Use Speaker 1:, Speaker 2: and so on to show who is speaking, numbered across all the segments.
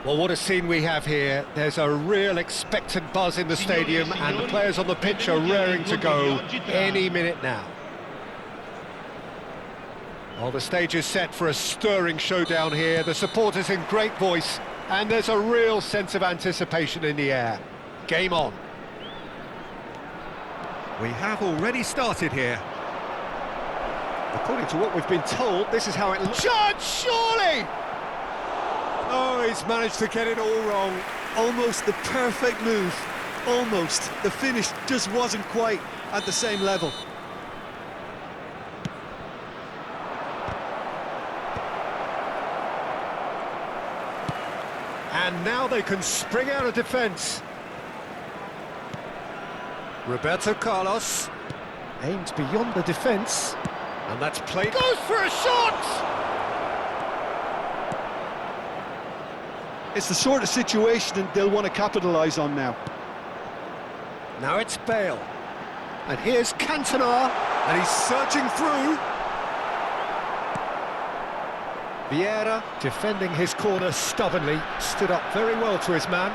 Speaker 1: Well, what a scene we have here. There's a real expectant buzz in the stadium and the players on the pitch are raring to go any minute now. Well, the stage is set for a stirring showdown here. The supporters in great voice and there's a real sense of anticipation in the air. Game on. We have already started here. According to what we've been told, this is how it looks. Judge, surely! Oh, he's managed to get it all wrong.
Speaker 2: Almost the perfect move. Almost. The finish just wasn't quite at the same level.
Speaker 1: And now they can spring out of defence. Roberto Carlos aims beyond the defence. And that's played. Goes for a shot!
Speaker 2: It's the sort of situation that they'll want to capitalise on now.
Speaker 1: Now it's Bale. And here's Cantona. And he's searching through. Vieira, defending his corner stubbornly, stood up very well to his man.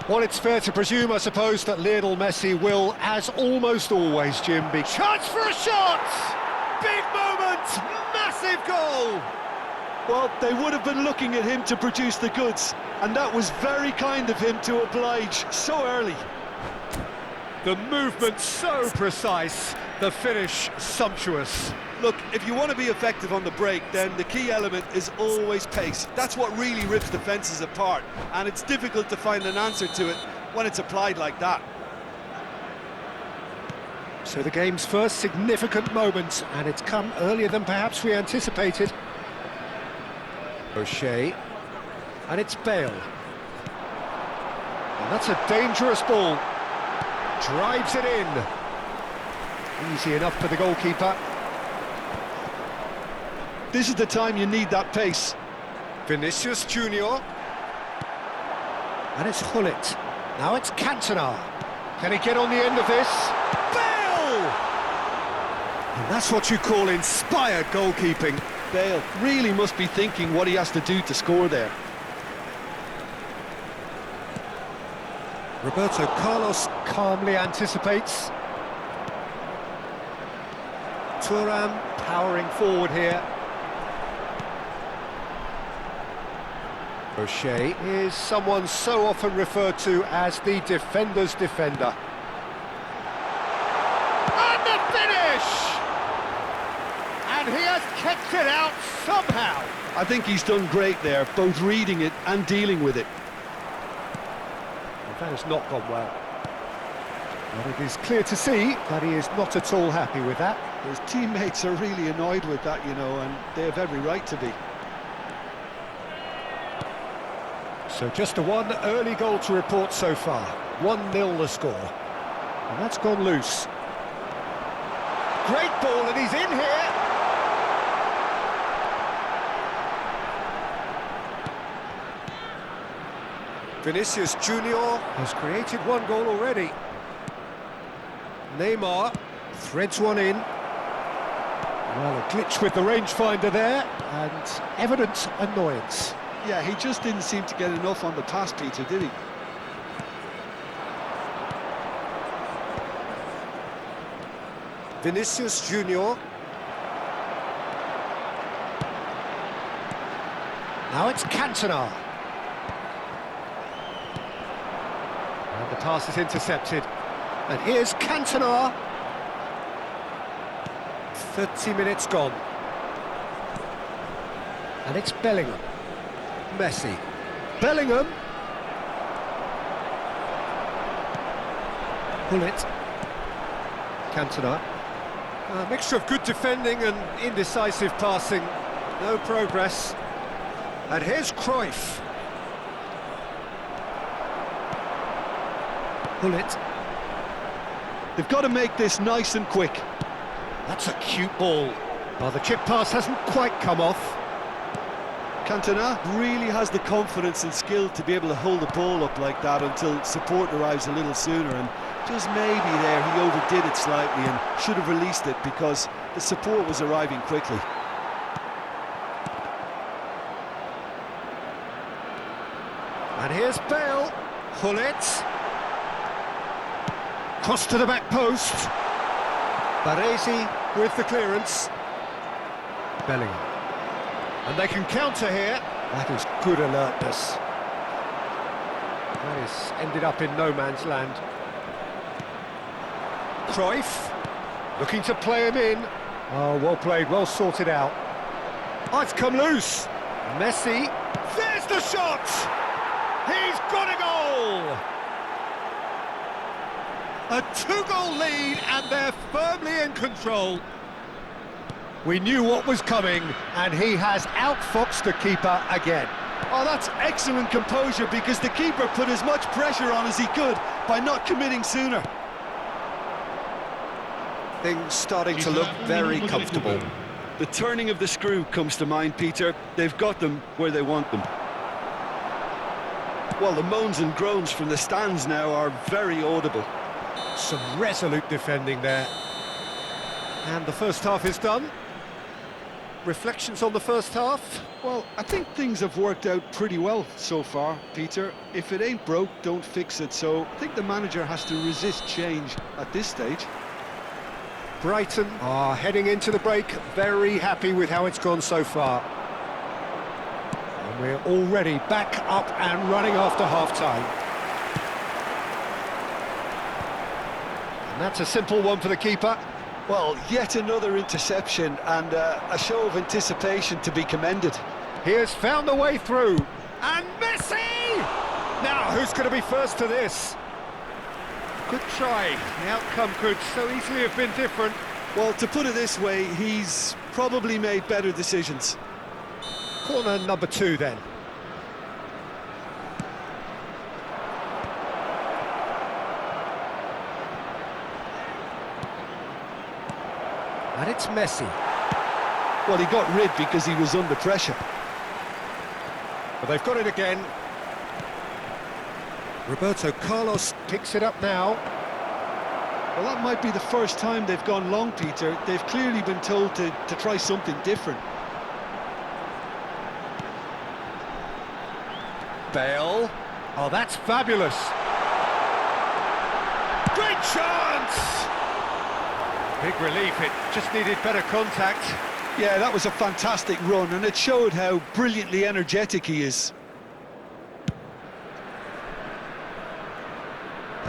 Speaker 1: Well, it's fair to presume, I suppose, that Lionel Messi will, as almost always, Jim, be... Chance for a shot! Big moment! Massive goal!
Speaker 2: Well, they would have been looking at him to produce the goods, and that was very kind of him to oblige so early.
Speaker 1: The movement so precise, the finish sumptuous.
Speaker 2: Look, if you want to be effective on the break, then the key element is always pace. That's what really rips defences apart, and it's difficult to find an answer to it when it's applied like that.
Speaker 1: So the game's first significant moment, and it's come earlier than perhaps we anticipated. O'Shea, and it's Bale. And that's a dangerous ball. Drives it in. Easy enough for the goalkeeper.
Speaker 2: This is the time you need that pace.
Speaker 1: Vinicius Junior. And it's Gullit. Now it's Cantona. Can he get on the end of this? Bale! And that's what you call inspired goalkeeping.
Speaker 2: Bale really must be thinking what he has to do to score there.
Speaker 1: Roberto Carlos calmly anticipates. Thuram powering forward here. O'Shea is someone so often referred to as the defender's defender. And the finish! And he has kept it out somehow.
Speaker 2: I think he's done great there, both reading it and dealing with it.
Speaker 1: That has not gone well. But it is clear to see that he is not at all happy with that.
Speaker 2: His teammates are really annoyed with that, you know, and they have every right to be.
Speaker 1: So just one early goal to report so far. 1-0 the score. And that's gone loose. Great ball, and he's in here! Vinicius Junior has created one goal already. Neymar threads one in. Well, a glitch with the rangefinder there, and evident annoyance.
Speaker 2: Yeah, he just didn't seem to get enough on the pass, Peter, did he?
Speaker 1: Vinicius Junior. Now it's Cantona. And the pass is intercepted. And here's Cantona. 30 minutes gone. And it's Bellingham. Messi. Bellingham. Gullit. Cantona. A mixture of good defending and indecisive passing. No progress. And here's Cruyff. Gullit.
Speaker 2: They've got to make this nice and quick.
Speaker 1: That's a cute ball. Well, the chip pass hasn't quite come off.
Speaker 2: Cantona really has the confidence and skill to be able to hold the ball up like that until support arrives a little sooner, and just maybe there he overdid it slightly and should have released it because The support was arriving quickly.
Speaker 1: And here's Bale. Hullet. Cross to the back post. Baresi with the clearance. Bellingham. And they can counter here. That is good alertness. That is ended up in no man's land. Cruyff, looking to play him in. Oh, well played, well sorted out. Oh, it's come loose. Messi, there's the shot! He's got a goal! A two-goal lead, and they're firmly in control. We knew what was coming, and he has outfoxed the keeper again.
Speaker 2: Oh, that's excellent composure, because the keeper put as much pressure on as he could by not committing sooner.
Speaker 1: Things starting to look very comfortable.
Speaker 2: The turning of the screw comes to mind, Peter. They've got them where they want them. Well, the moans and groans from the stands now are very audible.
Speaker 1: Some resolute defending there. And the first half is done. Reflections on the first half?
Speaker 2: Well, I think things have worked out pretty well so far, Peter. If it ain't broke, don't fix it. So I think the manager has to resist change at this stage.
Speaker 1: Brighton are heading into the break, very happy with how it's gone so far. And we're already back up and running after half-time. And that's a simple one for the keeper.
Speaker 2: Well, yet another interception and a show of anticipation to be commended.
Speaker 1: He has found a way through. And Messi! Now, who's going to be first to this? Good try. The outcome could so easily have been different.
Speaker 2: Well, to put it this way, he's probably made better decisions.
Speaker 1: Corner number 2 then. And it's Messi.
Speaker 2: Well, he got rid because he was under pressure.
Speaker 1: But they've got it again. Roberto Carlos picks it up now.
Speaker 2: Well, that might be the first time they've gone long, Peter. They've clearly been told to try something different.
Speaker 1: Bale. Oh, that's fabulous. Great chance! Big relief, it just needed better contact.
Speaker 2: Yeah, that was a fantastic run, and it showed how brilliantly energetic he is.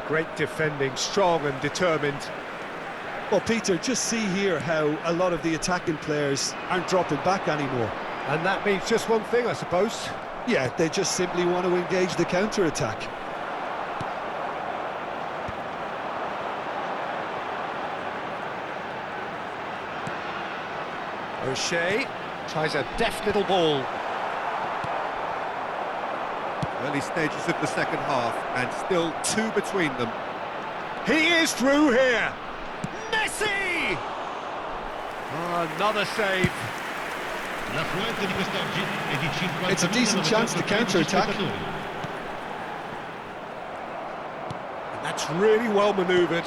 Speaker 1: Great defending, strong and determined.
Speaker 2: Well, Peter, just see here how a lot of the attacking players aren't dropping back anymore.
Speaker 1: And that means just one thing, I suppose.
Speaker 2: Yeah, they just simply want to engage the counter-attack.
Speaker 1: O'Shea tries a deft little ball. Early stages of the second half, and still 2 between them. He is through here! Messi! Oh, another save.
Speaker 2: It's a decent chance to counter-attack.
Speaker 1: And that's really well manoeuvred.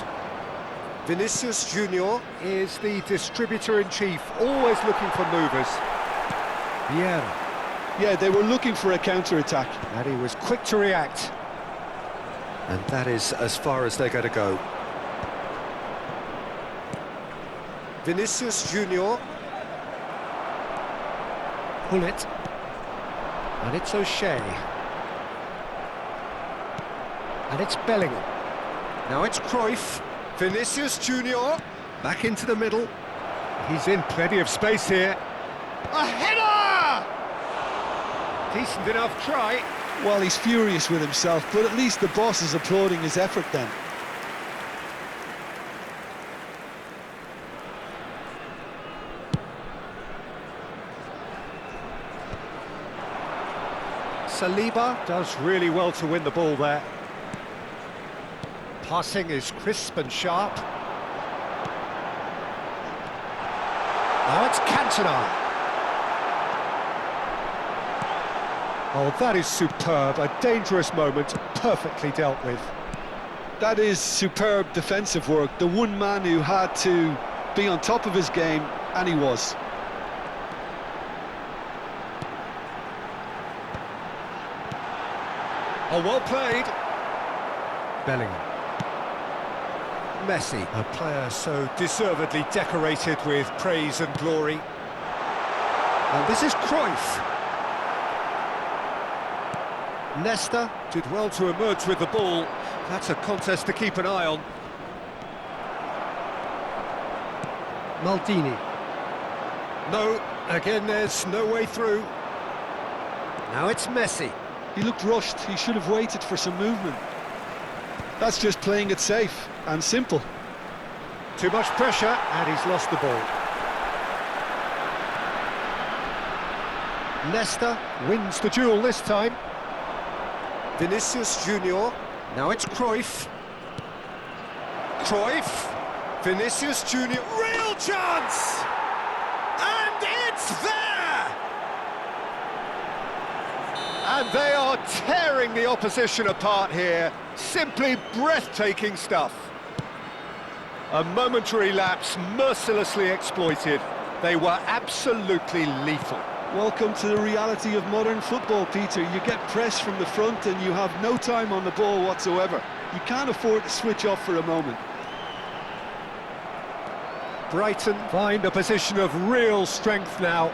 Speaker 1: Vinicius Junior is the distributor-in-chief, always looking for movers. Vieira.
Speaker 2: Yeah, they were looking for a counter-attack.
Speaker 1: And he was quick to react. And that is as far as they're going to go. Vinicius Junior. Pull it. And it's O'Shea. And it's Bellingham. Now it's Cruyff. Vinicius Junior. Back into the middle. He's in plenty of space here. A header! Decent enough try.
Speaker 2: Well, he's furious with himself, but at least the boss is applauding his effort then.
Speaker 1: Saliba does really well to win the ball there. Passing is crisp and sharp. Now it's Cantona. Oh, that is superb. A dangerous moment, perfectly dealt with.
Speaker 2: That is superb defensive work. The one man who had to be on top of his game, and he was.
Speaker 1: Oh, well played. Bellingham. Messi, a player so deservedly decorated with praise and glory. And this is Cruyff. Nesta did well to emerge with the ball. That's a contest to keep an eye on. Maldini. No, again there's no way through. Now it's Messi.
Speaker 2: He looked rushed. He should have waited for some movement. That's just playing it safe and simple.
Speaker 1: Too much pressure, and he's lost the ball. Nesta wins the duel this time. Vinicius Junior. Now it's Cruyff. Cruyff. Vinicius Junior. Real chance! And it's there! And they are tearing the opposition apart here. Simply breathtaking stuff. A momentary lapse mercilessly exploited. They were absolutely lethal.
Speaker 2: Welcome to the reality of modern football, Peter. You get pressed from the front and you have no time on the ball whatsoever. You can't afford to switch off for a moment.
Speaker 1: Brighton find a position of real strength now.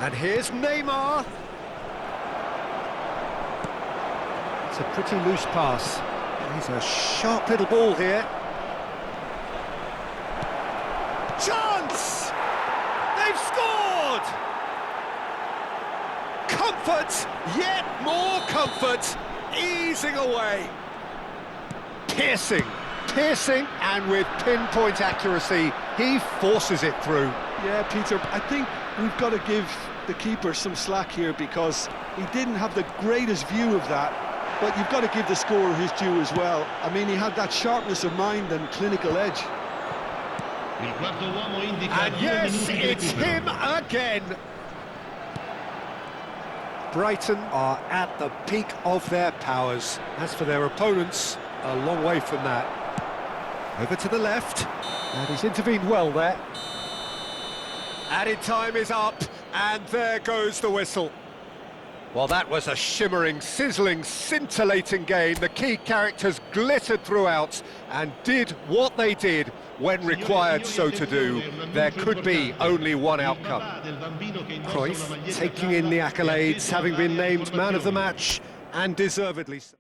Speaker 1: And here's Neymar. It's a pretty loose pass. He's a sharp little ball here. Chance! They've scored! Comfort, yet more comfort, easing away. Piercing, and with pinpoint accuracy, he forces it through.
Speaker 2: Yeah, Peter, I think we've got to give the keeper some slack here because he didn't have the greatest view of that, but you've got to give the scorer his due as well. I mean, he had that sharpness of mind and clinical edge.
Speaker 1: And yes, it's him again. Brighton are at the peak of their powers. As for their opponents, a long way from that. Over to the left, and he's intervened well there. Added time is up, and there goes the whistle. Well, that was a shimmering, sizzling, scintillating game. The key characters glittered throughout and did what they did when required so to do. There could be only one outcome. Cruyff taking in the accolades, having been named man of the match, and deservedly so.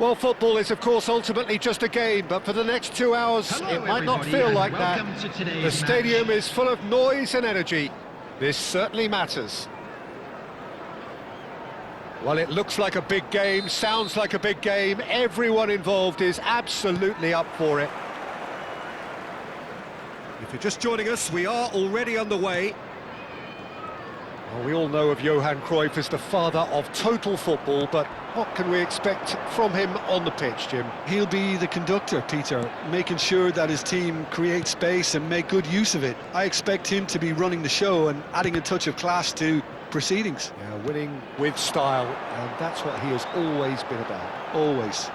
Speaker 1: Well, football is, of course, ultimately just a game, but for the next 2 hours, it might not feel like that. The stadium is full of noise and energy. This certainly matters. Well, it looks like a big game, sounds like a big game. Everyone involved is absolutely up for it. If you're just joining us, we are already underway. Well, we all know of Johan Cruyff as the father of total football, but what can we expect from him on the pitch, Jim?
Speaker 2: He'll be the conductor, Peter, making sure that his team create space and make good use of it. I expect him to be running the show and adding a touch of class to proceedings.
Speaker 1: Yeah, winning with style, and that's what he has always been about.
Speaker 2: Always.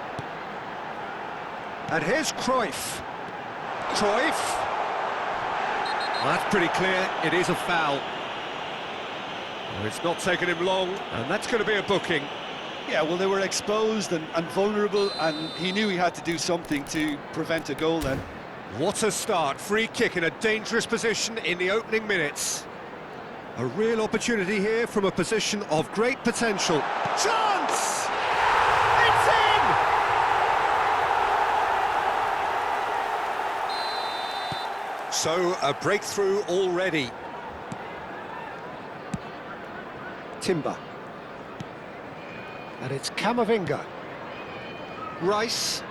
Speaker 1: And here's Cruyff. Cruyff. Well, that's pretty clear, it is a foul. Well, it's not taken him long, and that's going to be a booking.
Speaker 2: Yeah, well, they were exposed and vulnerable, and he knew he had to do something to prevent a goal then.
Speaker 1: What a start, free kick in a dangerous position in the opening minutes. A real opportunity here from a position of great potential. Chance! It's in! So, a breakthrough already. Timber. And it's Camavinga. Rice.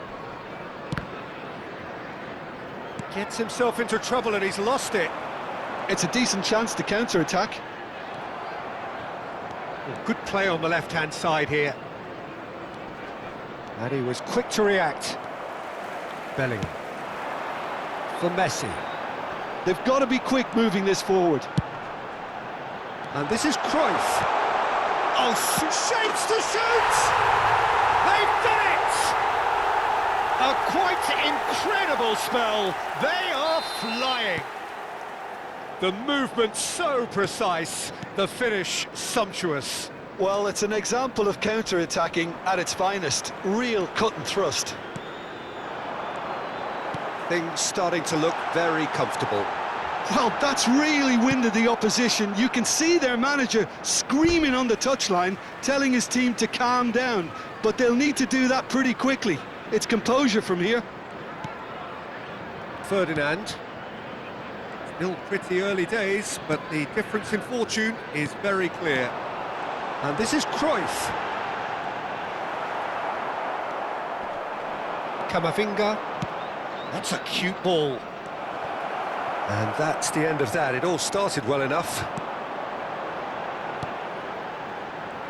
Speaker 1: Gets himself into trouble and he's lost it.
Speaker 2: It's a decent chance to counter-attack.
Speaker 1: Good play on the left-hand side here. And he was quick to react. Bellingham. For Messi.
Speaker 2: They've got to be quick moving this forward.
Speaker 1: And this is Cruyff. Oh, shapes to shoot! They've done it! A quite incredible spell. They are flying. The movement so precise, the finish sumptuous.
Speaker 2: Well, it's an example of counter-attacking at its finest. Real cut and thrust.
Speaker 1: Things starting to look very comfortable.
Speaker 2: Well, that's really winded the opposition. You can see their manager screaming on the touchline, telling his team to calm down. But they'll need to do that pretty quickly. It's composure from here.
Speaker 1: Ferdinand. Still pretty early days, but the difference in fortune is very clear. And this is Cruyff. Camavinga. That's a cute ball. And that's the end of that. It all started well enough.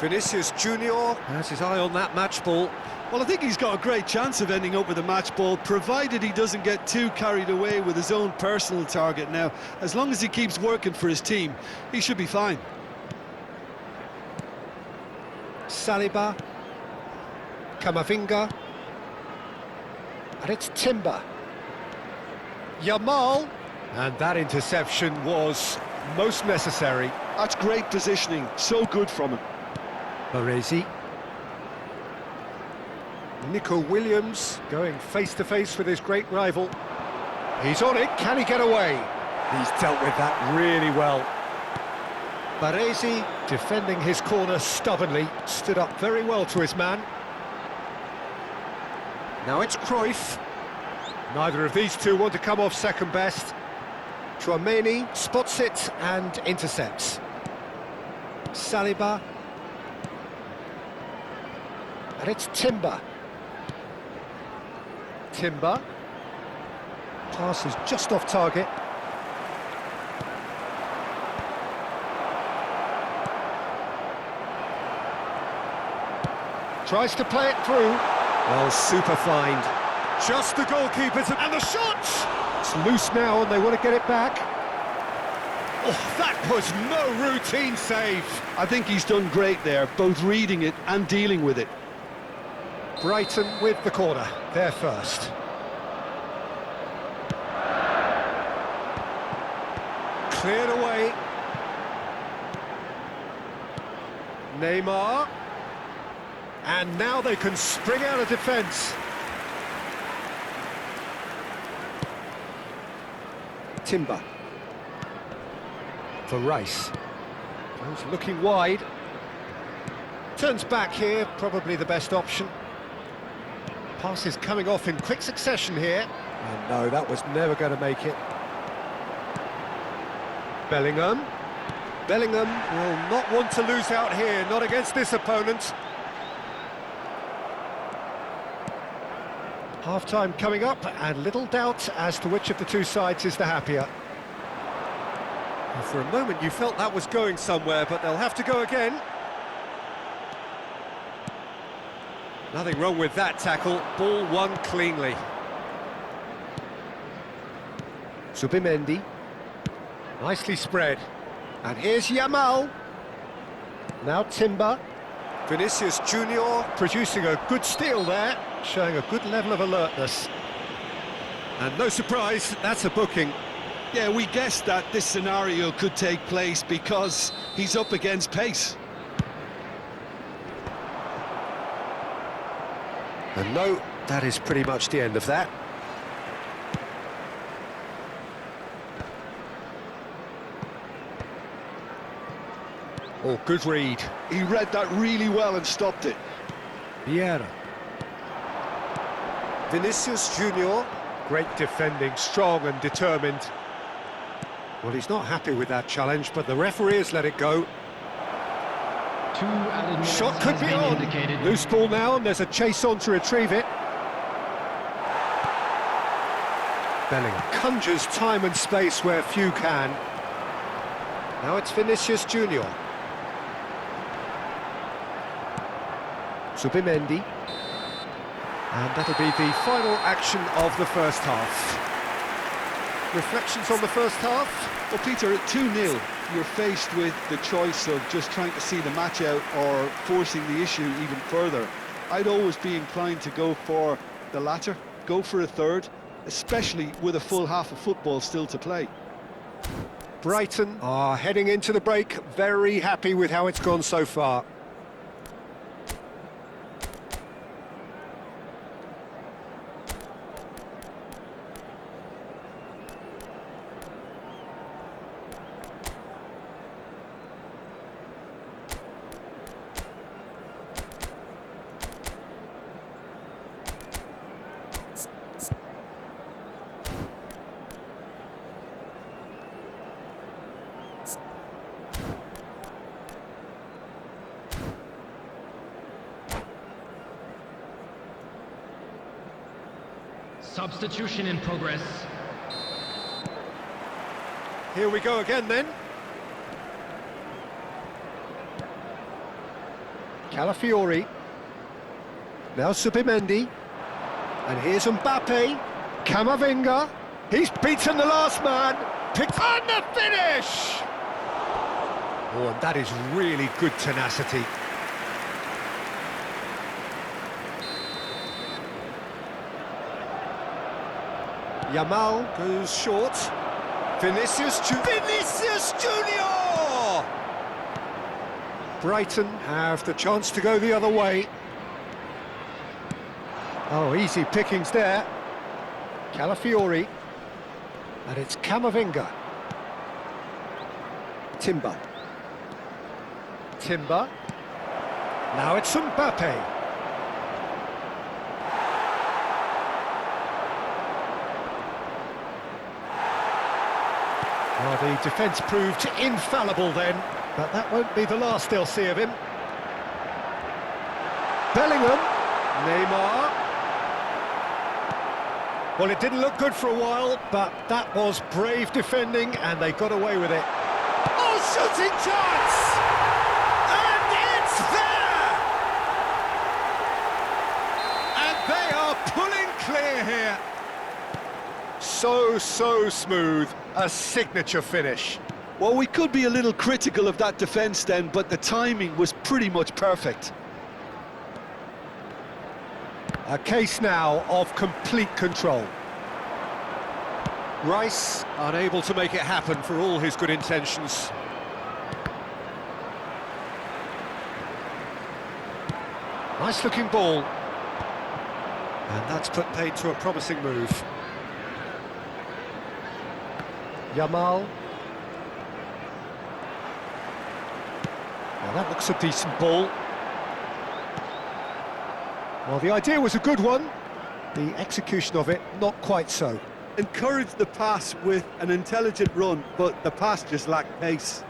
Speaker 1: Vinicius Junior has his eye on that match ball.
Speaker 2: Well, I think he's got a great chance of ending up with a match ball, provided he doesn't get too carried away with his own personal target now. As long as he keeps working for his team, he should be fine.
Speaker 1: Saliba. Camavinga. And it's Timber. Yamal. And that interception was most necessary.
Speaker 2: That's great positioning, so good from him.
Speaker 1: Baresi. Nico Williams going face-to-face with his great rival. He's on it, can he get away? He's dealt with that really well. Baresi, defending his corner stubbornly, stood up very well to his man. Now it's Cruyff. Neither of these two want to come off second best. Tchouameni spots it and intercepts. Saliba. And it's Timber. Timber. Pass is just off target. Tries to play it through. Well, super find. Just the goalkeepers and the shot! It's loose now and they want to get it back. Oh, that was no routine save.
Speaker 2: I think he's done great there, both reading it and dealing with it.
Speaker 1: Brighton with the corner, they're first. Cleared away. Neymar. And now they can spring out of defence. Timber. For Rice. Goes looking wide. Turns back here, probably the best option. Passes coming off in quick succession here. And no, that was never going to make it. Bellingham. Bellingham will not want to lose out here, not against this opponent. Half-time coming up, and little doubt as to which of the two sides is the happier. And for a moment you felt that was going somewhere, but they'll have to go again. Nothing wrong with that tackle, ball won cleanly. Zubimendi, nicely spread. And here's Yamal. Now Timber. Vinicius Junior producing a good steal there, showing a good level of alertness. And no surprise, that's a booking.
Speaker 2: Yeah, we guessed that this scenario could take place because he's up against pace.
Speaker 1: And no, that is pretty much the end of that. Oh, good read.
Speaker 2: He read that really well and stopped it.
Speaker 1: Vieira. Vinicius Junior. Great defending, strong and determined. Well, he's not happy with that challenge, but the referee has let it go. Shot could be on. Indicated. Loose ball now, and there's a chase on to retrieve it. Bellingham conjures time and space where few can. Now it's Vinicius Junior. Zubimendi. And that'll be the final action of the first half. Reflections on the first half?
Speaker 2: Well, Peter, at 2-0, you're faced with the choice of just trying to see the match out or forcing the issue even further. I'd always be inclined to go for the latter, go for a third, especially with a full half of football still to play.
Speaker 1: Brighton are heading into the break, very happy with how it's gone so far.
Speaker 3: Substitution in progress.
Speaker 1: Here we go again then. Calafiori. Now Zubimendi. And here's Mbappe. Camavinga. He's beaten the last man. Picked on the finish! Oh, and that is really good tenacity. Yamal goes short. Vinicius Junior! Brighton have the chance to go the other way. Oh, easy pickings there. Calafiori. And it's Camavinga. Timber. Now it's Mbappe. Well, the defence proved infallible then, but that won't be the last they'll see of him. Bellingham. Neymar. Well, it didn't look good for a while, but that was brave defending, and they got away with it. Oh, shooting chance! And it's there! And they are pulling clear here. So smooth. A signature finish.
Speaker 2: Well, we could be a little critical of that defence then, but the timing was pretty much perfect.
Speaker 1: A case now of complete control. Rice unable to make it happen for all his good intentions. Nice looking ball. And that's put paid to a promising move. Yamal. Well, that looks a decent ball. Well, the idea was a good one, The execution of it, not quite so.
Speaker 2: Encouraged the pass with an intelligent run, but the pass just lacked pace.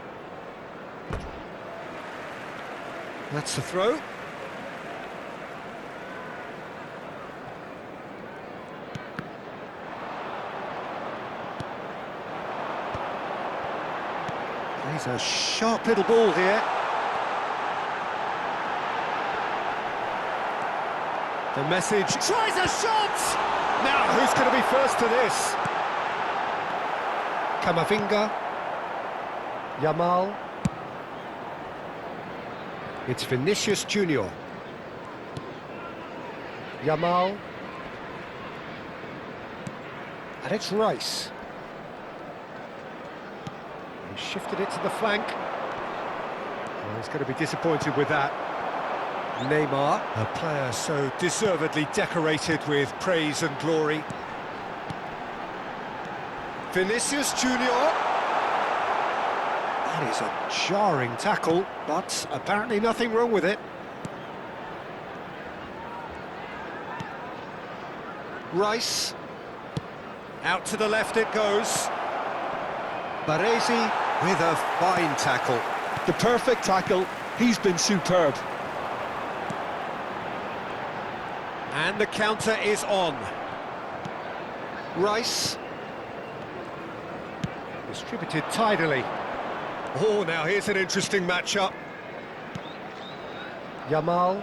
Speaker 1: That's the throw. Plays a sharp little ball here. The message tries a shot! Now, who's going to be first to this? Camavinga. Yamal. It's Vinicius Junior. Yamal. And it's Rice. He shifted it to the flank. Well, he's going to be disappointed with that. Neymar, a player so deservedly decorated with praise and glory. Vinicius Junior. That is a jarring tackle, but apparently nothing wrong with it. Rice. Out to the left it goes. Baresi with a fine tackle.
Speaker 2: The perfect tackle. He's been superb.
Speaker 1: And the counter is on. Rice. Distributed tidily. Oh, now here's an interesting matchup. Yamal.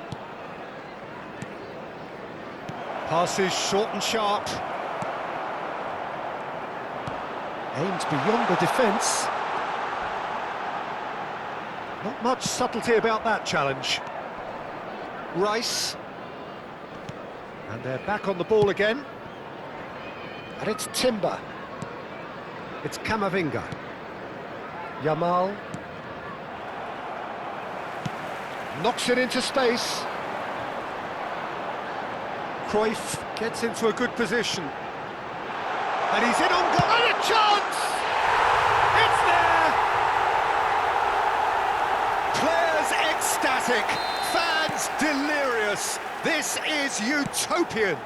Speaker 1: Passes short and sharp. Aims beyond the defence. Not much subtlety about that challenge. Rice. And they're back on the ball again. And it's Timber. It's Camavinga. Yamal. Knocks it into space. Cruyff gets into a good position. And he's in on goal. And a chance! It's there! Players ecstatic. Fans delirious. This is utopian.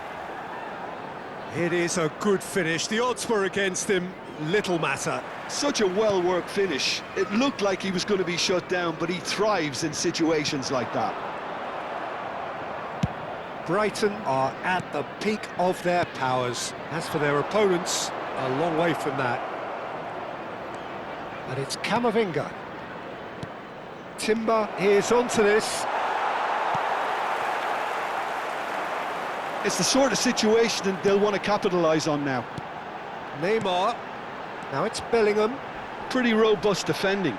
Speaker 1: It is a good finish. The odds were against him. Little matter.
Speaker 2: Such a well-worked finish. It looked like he was going to be shut down, but he thrives in situations like that.
Speaker 1: Brighton are at the peak of their powers. As for their opponents, a long way from that. And it's Camavinga. Timber is onto this.
Speaker 2: It's the sort of situation that they'll want to capitalise on now.
Speaker 1: Neymar. Now it's Bellingham.
Speaker 2: Pretty robust defending.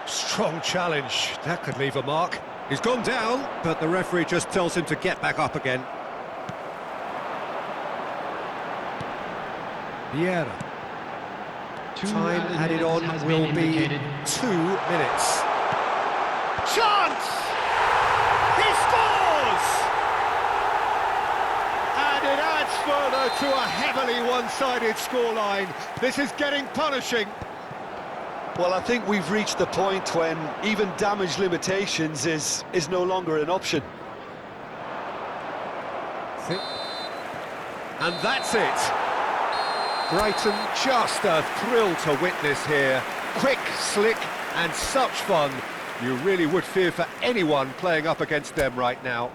Speaker 1: Strong challenge. That could leave a mark. He's gone down, but the referee just tells him to get back up again. Vieira. Time added on will be 2 minutes. Chance! He scores! And it adds further to a heavily one-sided scoreline. This is getting punishing.
Speaker 2: Well, I think we've reached the point when even damage limitations is no longer an option.
Speaker 1: And that's it. Brighton, just a thrill to witness here. Quick, slick, and such fun. You really would fear for anyone playing up against them right now.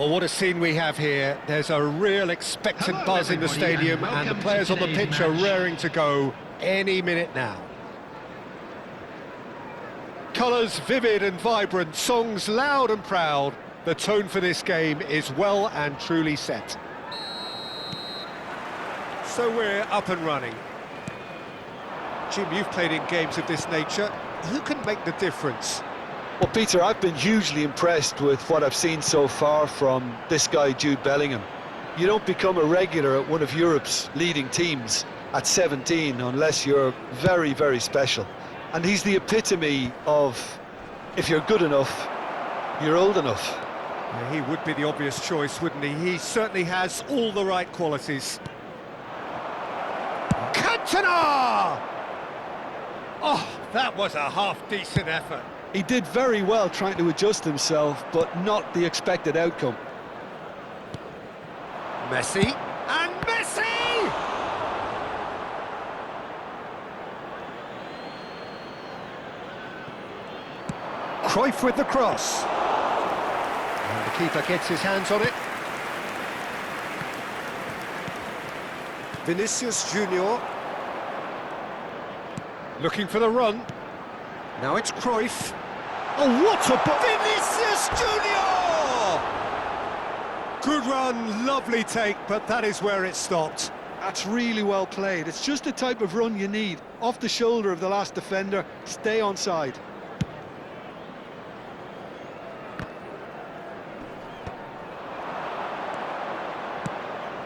Speaker 1: Well, what a scene we have here. There's a real expectant
Speaker 3: Hello,
Speaker 1: buzz in the
Speaker 3: everybody,
Speaker 1: stadium,
Speaker 3: and
Speaker 1: and the
Speaker 3: welcome
Speaker 1: players
Speaker 3: to
Speaker 1: on the
Speaker 3: today's
Speaker 1: pitch are
Speaker 3: match.
Speaker 1: raring to go any minute now. Colours vivid and vibrant, songs loud and proud. The tone for this game is well and truly set. So we're up and running. Jim, you've played in games of this nature. Who can make the difference?
Speaker 2: Well, Peter, I've been hugely impressed with what I've seen so far from this guy, Jude Bellingham. You don't become a regular at one of Europe's leading teams at 17 unless you're very, very special. And he's the epitome of, if you're good enough, you're old enough.
Speaker 1: Yeah, he would be the obvious choice, wouldn't he? He certainly has all the right qualities. Cantona! Oh, that was a half-decent effort.
Speaker 2: He did very well trying to adjust himself, but not the expected outcome.
Speaker 1: Messi, and Messi! Cruyff with the cross. And the keeper gets his hands on it. Vinicius Junior. Looking for the run. Now it's Cruyff. Oh, what a... Vinicius Junior! Good run, lovely take, but that is where it stopped.
Speaker 2: That's really well played. It's just the type of run you need. Off the shoulder of the last defender, stay onside.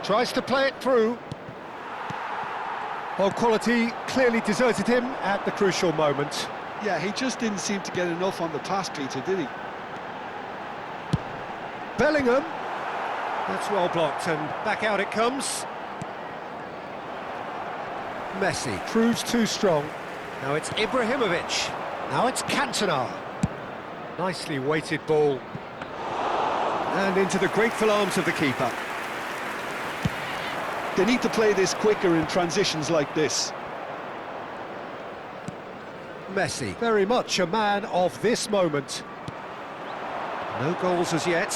Speaker 1: Tries to play it through. Well, quality clearly deserted him at the crucial moment.
Speaker 2: Yeah, he just didn't seem to get enough on the pass, Peter, did he?
Speaker 1: Bellingham. That's well blocked, and back out it comes. Messi proves too strong. Now it's Ibrahimovic. Now it's Cantona. Nicely weighted ball. And into the grateful arms of the keeper.
Speaker 2: They need to play this quicker in transitions like this.
Speaker 1: Messi, very much a man of this moment. No goals as yet.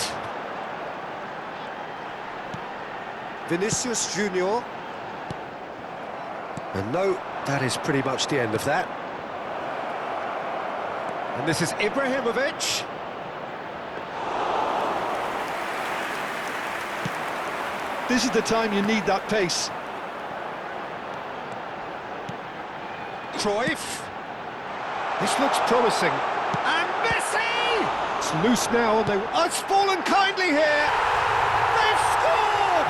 Speaker 1: Vinicius Junior. And no, that is pretty much the end of that. And this is Ibrahimovic.
Speaker 2: This is the time you need that pace.
Speaker 1: Cruyff. This looks promising. And Messi! It's loose now, and it's fallen kindly here. They've scored!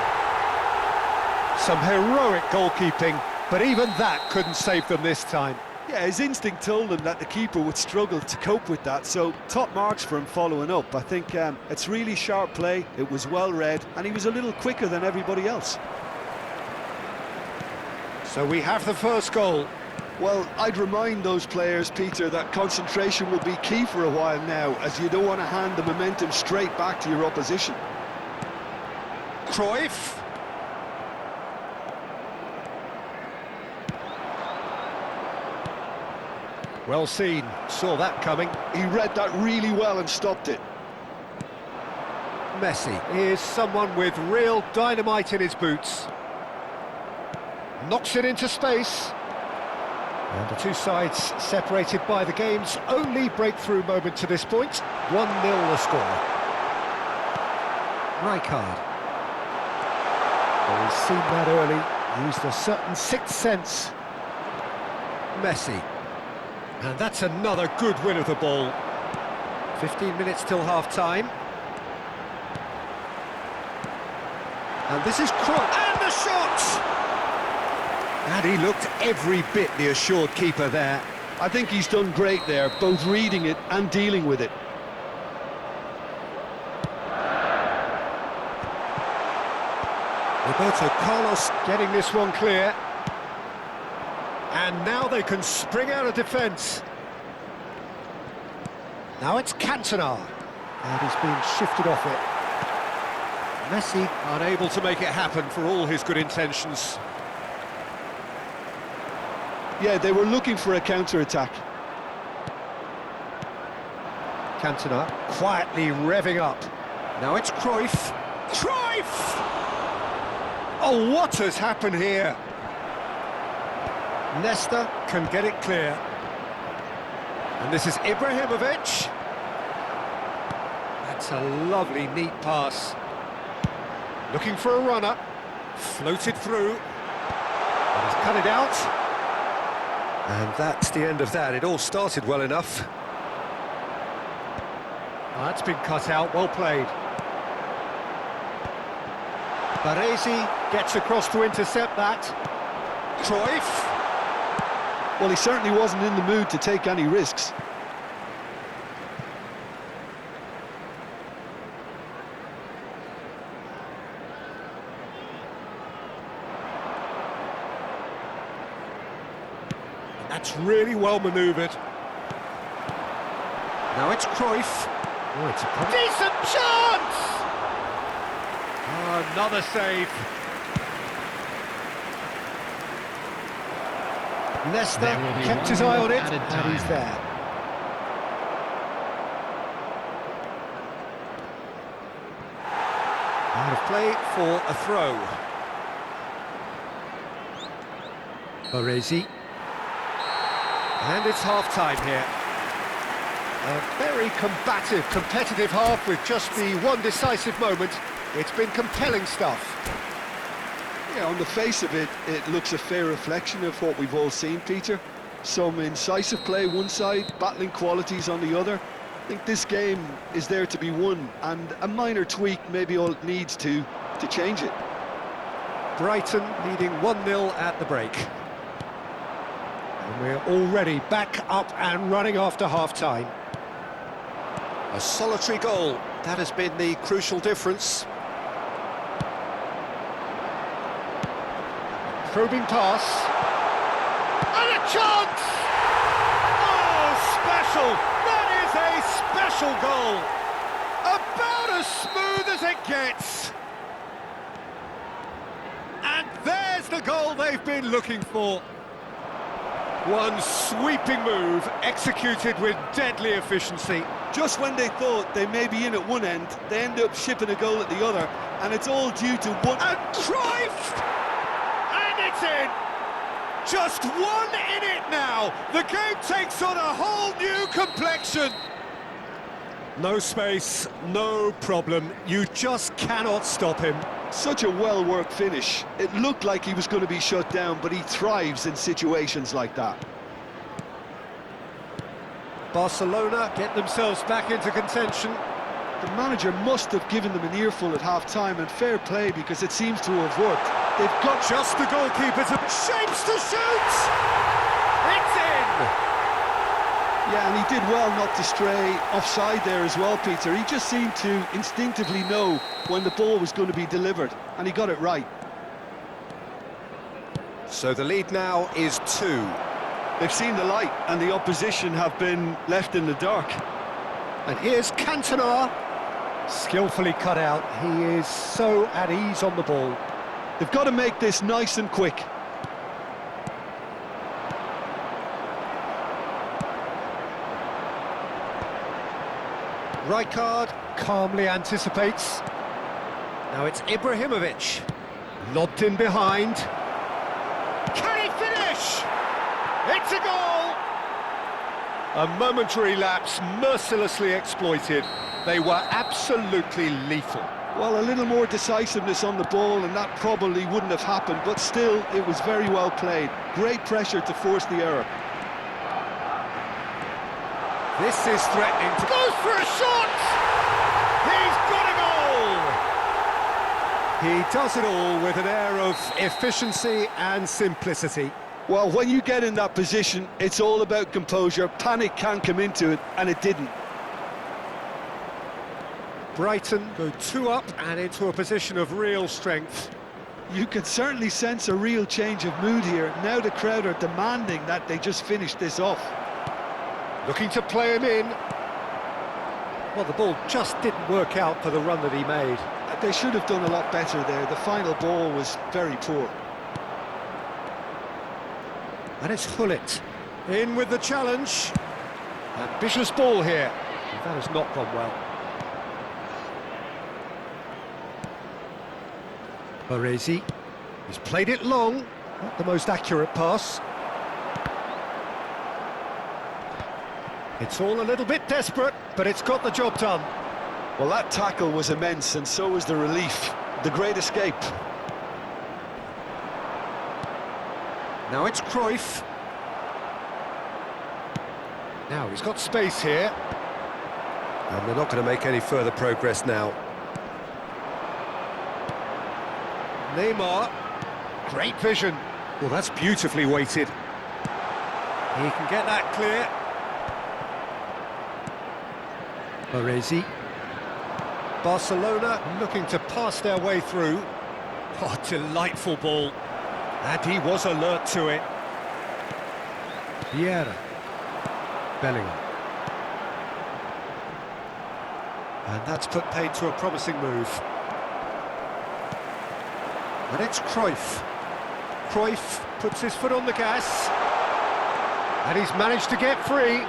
Speaker 1: Some heroic goalkeeping, but even that couldn't save them this time.
Speaker 2: Yeah, his instinct told him that the keeper would struggle to cope with that, so top marks for him following up. I think it's really sharp play, it was well read, and he was a little quicker than everybody else.
Speaker 1: So we have the first goal.
Speaker 2: Well, I'd remind those players, Peter, that concentration will be key for a while now, as you don't want to hand the momentum straight back to your opposition.
Speaker 1: Cruyff. Well seen, saw that coming.
Speaker 2: He read that really well and stopped it.
Speaker 1: Messi is someone with real dynamite in his boots. Knocks it into space. And the two sides separated by the game's only breakthrough moment to this point. 1-0 the score. Rijkaard. Well, he's seen that early, used a certain sixth sense. Messi. And that's another good win of the ball. 15 minutes till half-time. And this is Cruyff. And the shot! And he looked every bit the assured keeper there.
Speaker 2: I think he's done great there, both reading it and dealing with it.
Speaker 1: Roberto Carlos getting this one clear. And now they can spring out of defence. Now it's Cantona. And he's being shifted off it. Messi unable to make it happen for all his good intentions.
Speaker 2: Yeah, they were looking for a counter-attack.
Speaker 1: Cantona quietly revving up. Now it's Cruyff. Cruyff! Oh, what has happened here? Nesta can get it clear. And this is Ibrahimovic. That's a lovely, neat pass. Looking for a runner. Floated through. And he's cut it out. And that's the end of that. It all started well enough. Oh, that's been cut out. Well played. Baresi gets across to intercept that. Cruyff.
Speaker 2: Well, he certainly wasn't in the mood to take any risks.
Speaker 1: That's really well manoeuvred. Now it's Cruyff. Oh, it's a decent chance! Oh, another save. Nesta kept his eye on it, and he's there. Out of play for a throw. Baresi. And it's half-time here. A very combative, competitive half with just the one decisive moment. It's been compelling stuff.
Speaker 2: Yeah, on the face of it, it looks a fair reflection of what we've all seen, Peter. Some incisive play one side, battling qualities on the other. I think this game is there to be won, and a minor tweak maybe all it needs to change it.
Speaker 1: Brighton leading 1-0 at the break. And we're already back up and running after half-time. A solitary goal, that has been the crucial difference. Probing pass. And a chance! Oh, special! That is a special goal! About as smooth as it gets! And there's the goal they've been looking for. One sweeping move, executed with deadly efficiency.
Speaker 2: Just when they thought they may be in at one end, they end up shipping a goal at the other, and it's all due to one...
Speaker 1: And Cruyff! And it's in! Just one in it now! The game takes on a whole new complexion! No space, no problem. You just cannot stop him.
Speaker 2: Such a well-worked finish. It looked like he was going to be shut down, but he thrives in situations like that.
Speaker 1: Barcelona get themselves back into contention.
Speaker 2: The manager must have given them an earful at half-time, and fair play, because it seems to have worked. They've got
Speaker 1: just the goalkeeper to... shapes to shoot! It's in!
Speaker 2: Yeah, and he did well not to stray offside there as well, Peter. He just seemed to instinctively know when the ball was going to be delivered, and he got it right.
Speaker 1: So the lead now is 2.
Speaker 2: They've seen the light, and the opposition have been left in the dark.
Speaker 1: And here's Cantona. Skillfully cut out. He is so at ease on the ball.
Speaker 2: They've got to make this nice and quick.
Speaker 1: Rijkaard calmly anticipates. Now it's Ibrahimovic. Lobbed in behind. Can he finish? It's a goal! A momentary lapse mercilessly exploited. They were absolutely lethal.
Speaker 2: Well, a little more decisiveness on the ball and that probably wouldn't have happened, but still, it was very well played. Great pressure to force the error.
Speaker 1: This is threatening to... Goes for a shot! He's got a goal! He does it all with an air of efficiency and simplicity.
Speaker 2: Well, when you get in that position, it's all about composure. Panic can come into it, and it didn't.
Speaker 1: Brighton go 2 up and into a position of real strength.
Speaker 2: You can certainly sense a real change of mood here. Now the crowd are demanding that they just finish this off.
Speaker 1: Looking to play him in. Well, the ball just didn't work out for the run that he made.
Speaker 2: They should have done a lot better there. The final ball was very poor.
Speaker 1: And it's Hullet. In with the challenge. Ambitious ball here. That has not gone well. Baresi. He's played it long, not the most accurate pass. It's all a little bit desperate, but it's got the job done.
Speaker 2: Well, that tackle was immense, and so was the relief. The great escape.
Speaker 1: Now it's Cruyff. Now he's got space here. And they're not going to make any further progress now. Neymar. Great vision. Well, that's beautifully weighted. He can get that clear. Baresi. Barcelona looking to pass their way through. Oh, delightful ball. And he was alert to it. Vieira. Bellingham. And that's put paid to a promising move. And it's Cruyff. Cruyff puts his foot on the gas. And he's managed to get free.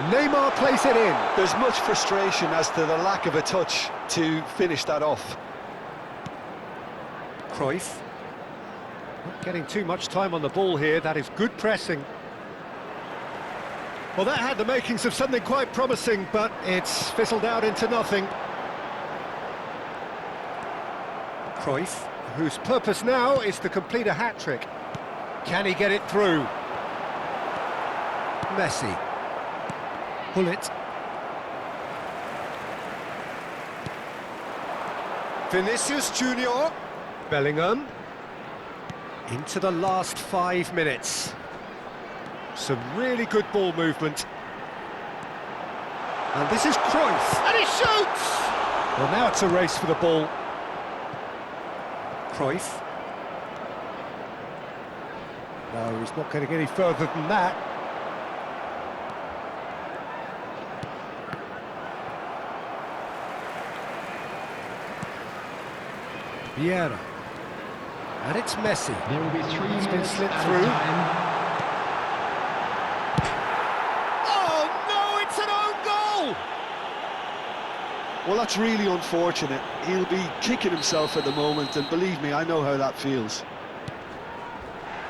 Speaker 1: Neymar plays it in.
Speaker 2: There's much frustration as to the lack of a touch to finish that off.
Speaker 1: Cruyff. Not getting too much time on the ball here. That is good pressing. Well, that had the makings of something quite promising, but it's fizzled out into nothing. Cruyff, whose purpose now is to complete a hat-trick. Can he get it through? Messi. Gullit. Vinicius Junior. Bellingham. Into the last 5 minutes. Some really good ball movement. And this is Cruyff. And he shoots! Well, now it's a race for the ball. Cruyff. No, he's not getting any further than that. Vieira. And it's Messi.
Speaker 3: There will be 3
Speaker 1: It's been
Speaker 3: minutes
Speaker 1: slipped
Speaker 3: at
Speaker 1: through.
Speaker 3: a time.
Speaker 1: Oh no, it's an own goal!
Speaker 2: Well, that's really unfortunate. He'll be kicking himself at the moment, and believe me, I know how that feels.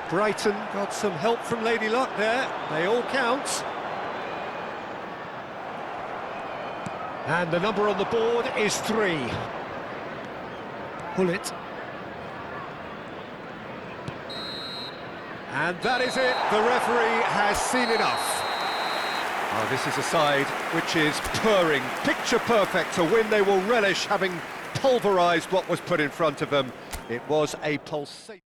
Speaker 1: Brighton got some help from Lady Luck there. They all count. And the number on the board is 3. Gullit. And that is it. The referee has seen enough. Oh, this is a side which is purring, picture perfect, a win they will relish, having pulverised what was put in front of them. It was a pulsation.